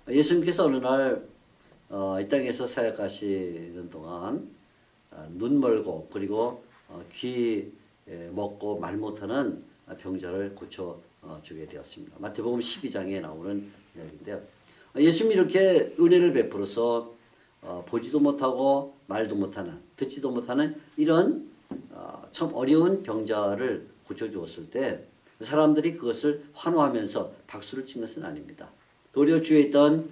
예수님께서 어느 날 이 땅에서 사역하시는 동안 눈 멀고 그리고 귀 먹고 말 못하는 병자를 고쳐주게 되었습니다. 마태복음 12장에 나오는 이야기인데요. 예수님이 이렇게 은혜를 베풀어서 보지도 못하고 말도 못하는 듣지도 못하는 이런 참 어려운 병자를 고쳐주었을 때 사람들이 그것을 환호하면서 박수를 친 것은 아닙니다. 도리어 주위에 있던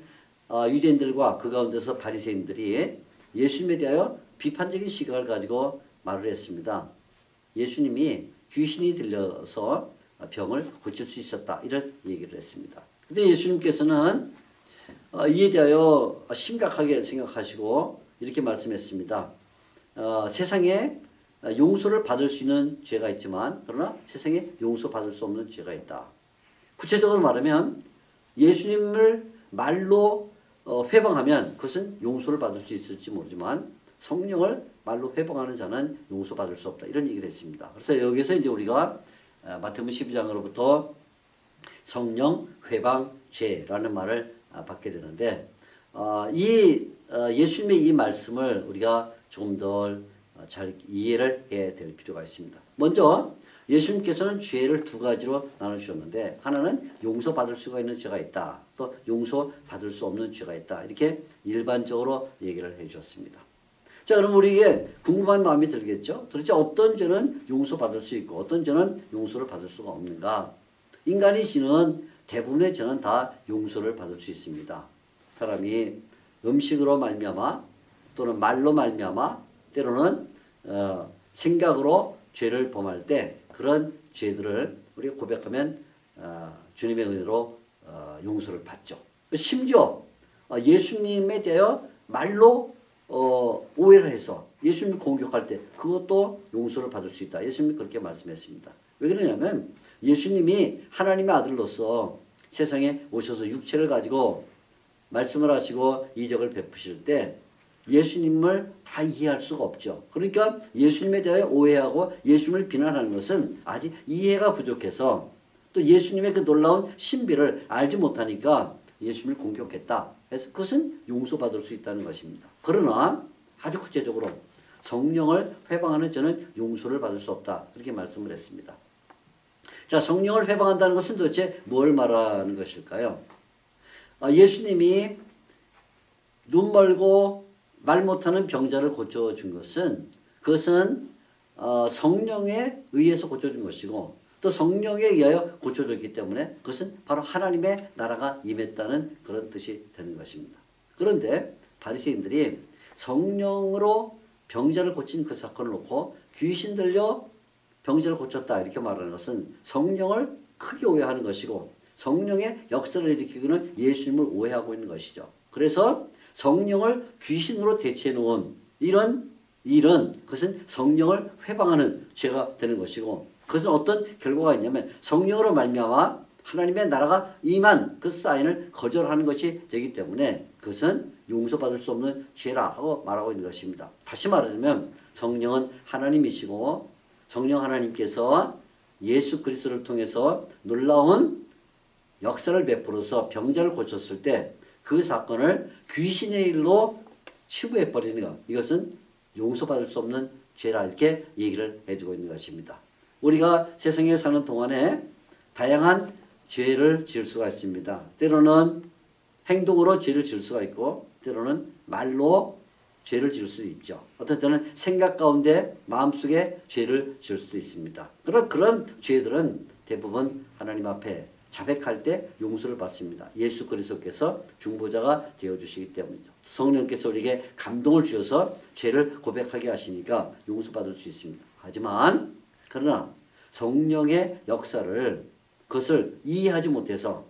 유대인들과 그 가운데서 바리새인들이 예수님에 대하여 비판적인 시각을 가지고 말을 했습니다. 예수님이 귀신이 들려서 병을 고칠 수 있었다 이런 얘기를 했습니다. 그런데 예수님께서는 이에 대하여 심각하게 생각하시고 이렇게 말씀했습니다. 세상에 용서를 받을 수 있는 죄가 있지만 그러나 세상에 용서받을 수 없는 죄가 있다. 구체적으로 말하면 예수님을 말로 회방하면 그것은 용서를 받을 수 있을지 모르지만 성령을 말로 회방하는 자는 용서받을 수 없다. 이런 얘기를 했습니다. 그래서 여기서 이제 우리가 마태복음 12장으로부터 성령 회방죄라는 말을 받게 되는데 이 예수님의 이 말씀을 우리가 조금 더 잘 이해를 해야 될 필요가 있습니다. 먼저 예수님께서는 죄를 두 가지로 나누셨는데 하나는 용서받을 수가 있는 죄가 있다. 또 용서받을 수 없는 죄가 있다. 이렇게 일반적으로 얘기를 해 주셨습니다. 자, 그럼 우리에게 궁금한 마음이 들겠죠? 도대체 어떤 죄는 용서받을 수 있고 어떤 죄는 용서를 받을 수가 없는가? 인간이 지는 대부분의 죄는 다 용서를 받을 수 있습니다. 사람이 음식으로 말미암아 또는 말로 말미암아 때로는 생각으로 죄를 범할 때 그런 죄들을 우리가 고백하면 주님의 은혜로 용서를 받죠. 심지어 예수님에 대하여 말로 오해를 해서 예수님을 공격할 때 그것도 용서를 받을 수 있다. 예수님이 그렇게 말씀했습니다. 왜 그러냐면 예수님이 하나님의 아들로서 세상에 오셔서 육체를 가지고 말씀을 하시고 이적을 베푸실 때 예수님을 다 이해할 수가 없죠. 그러니까 예수님에 대하여 오해하고 예수님을 비난하는 것은 아직 이해가 부족해서 또 예수님의 그 놀라운 신비를 알지 못하니까 예수님을 공격했다. 그래서 그것은 용서받을 수 있다는 것입니다. 그러나 아주 구체적으로 성령을 회방하는 자는 용서를 받을 수 없다. 그렇게 말씀을 했습니다. 자, 성령을 회방한다는 것은 도대체 뭘 말하는 것일까요? 예수님이 눈 멀고 말 못하는 병자를 고쳐준 것은 그것은 성령에 의해서 고쳐준 것이고 또 성령에 의하여 고쳐졌기 때문에 그것은 바로 하나님의 나라가 임했다는 그런 뜻이 되는 것입니다. 그런데 바리새인들이 성령으로 병자를 고친 그 사건을 놓고 귀신 들려 병자를 고쳤다 이렇게 말하는 것은 성령을 크게 오해하는 것이고 성령의 역사를 일으키고는 예수님을 오해하고 있는 것이죠. 그래서 성령을 귀신으로 대체해 놓은 이런 일은 그것은 성령을 회방하는 죄가 되는 것이고 그것은 어떤 결과가 있냐면 성령으로 말미암아 하나님의 나라가 임한 그 사인을 거절하는 것이 되기 때문에 그것은 용서받을 수 없는 죄라 하고 말하고 있는 것입니다. 다시 말하자면 성령은 하나님이시고 성령 하나님께서 예수 그리스도를 통해서 놀라운 역사를 베풀어서 병자를 고쳤을 때 그 사건을 귀신의 일로 치부해버리는 것. 이것은 용서받을 수 없는 죄라 이렇게 얘기를 해주고 있는 것입니다. 우리가 세상에 사는 동안에 다양한 죄를 지을 수가 있습니다. 때로는 행동으로 죄를 지을 수가 있고 때로는 말로 죄를 지을 수 있죠. 어떤 때는 생각 가운데 마음속에 죄를 지을 수도 있습니다. 그런 죄들은 대부분 하나님 앞에 자백할 때 용서를 받습니다. 예수 그리스도께서 중보자가 되어주시기 때문이죠. 성령께서 우리에게 감동을 주셔서 죄를 고백하게 하시니까 용서받을 수 있습니다. 하지만 그러나 성령의 역사를 그것을 이해하지 못해서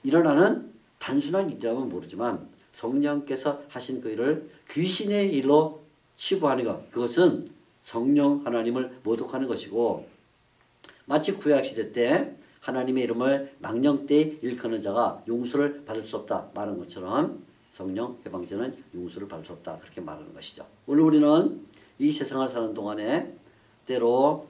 일어나는 단순한 일이라면 모르지만 성령께서 하신 그 일을 귀신의 일로 치부하는 것 그것은 성령 하나님을 모독하는 것이고 마치 구약시대 때 하나님의 이름을 망령되이 일컫는 자가 용서를 받을 수 없다 말한 것처럼 성령 회방죄는 용서를 받을 수 없다 그렇게 말하는 것이죠. 오늘 우리는 이 세상을 사는 동안에 때로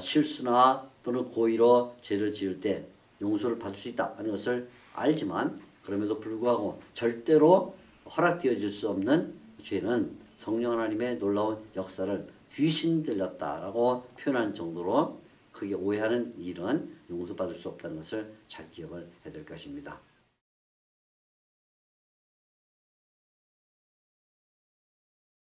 실수나 또는 고의로 죄를 지을 때 용서를 받을 수 있다 하는 것을 알지만 그럼에도 불구하고 절대로 허락되어질 수 없는 죄는 성령 하나님의 놀라운 역사를 귀신 들렸다라고 표현한 정도로 크게 오해하는 일은 용서받을 수 없다는 것을 잘 기억을 해야 될 것입니다.